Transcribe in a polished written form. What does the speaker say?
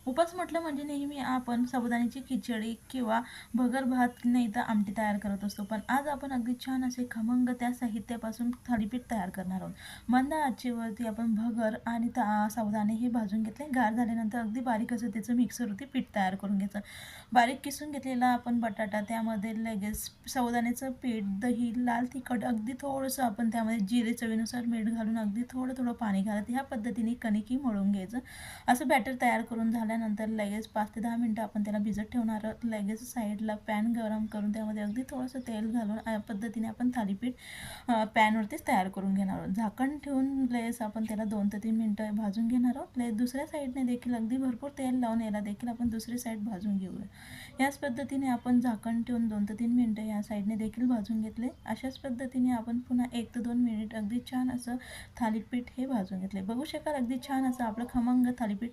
उपास म्हटलं म्हणजे नेहमी आपण साबुदाण्याची खिचडी किंवा भगर भात नाही तर आमटी तयार करत असतो. पण आज आपण अगदी छान असे खमंग त्या साहित्यापासून थालीपीठ तयार करणार आहोत. मंद आचेवरती आपण भगर आणि साबुदाणे हे भाजून घेतले. गार झाल्यानंतर अगदी बारीक असं त्याचं मिक्सरवरती पीठ तयार करून घ्यायचं. बारीक किसून घेतलेला आपण बटाटा, त्यामध्ये लगेच साबुदाण्याचं पीठ, दही, लाल तिखट, अगदी थोडंसं आपण त्यामध्ये जिरे, चवीनुसार मीठ घालून अगदी थोडं थोडं पाणी घालत ह्या पद्धतीने कणिकी मळून घ्यायचं. असं बॅटर तयार करून झाल्यानंतर लगेच 5 ते 10 मिनटं आपण त्याला भिजत ठेवणार आहोत. लगेच साईडला पॅन गरम करून त्यामध्ये अगदी थोडंसं तेल घालून या पद्धतीने आपण थालीपीठ पॅनवरतीच तयार करून घेणार आहोत. झाकण ठेवून लगेच आपण त्याला 2 ते 3 मिनटं भाजून घेणार आहोत. लगेच दुसऱ्या साईडने देखील अगदी भरपूर तेल लावून याला देखील आपण दुसरी साईड भाजून घेऊया. याच पद्धतीने आपण झाकण ठेवून 2 ते 3 मिनटं या साईडने देखील भाजून घेतले. अशाच पद्धतीने आपण पुन्हा 1 ते 2 मिनिट अगदी छान असं थालीपीठ हे भाजून घेतले. बघू शकाल अगदी छान असं आपलं खमंग थालीपीठ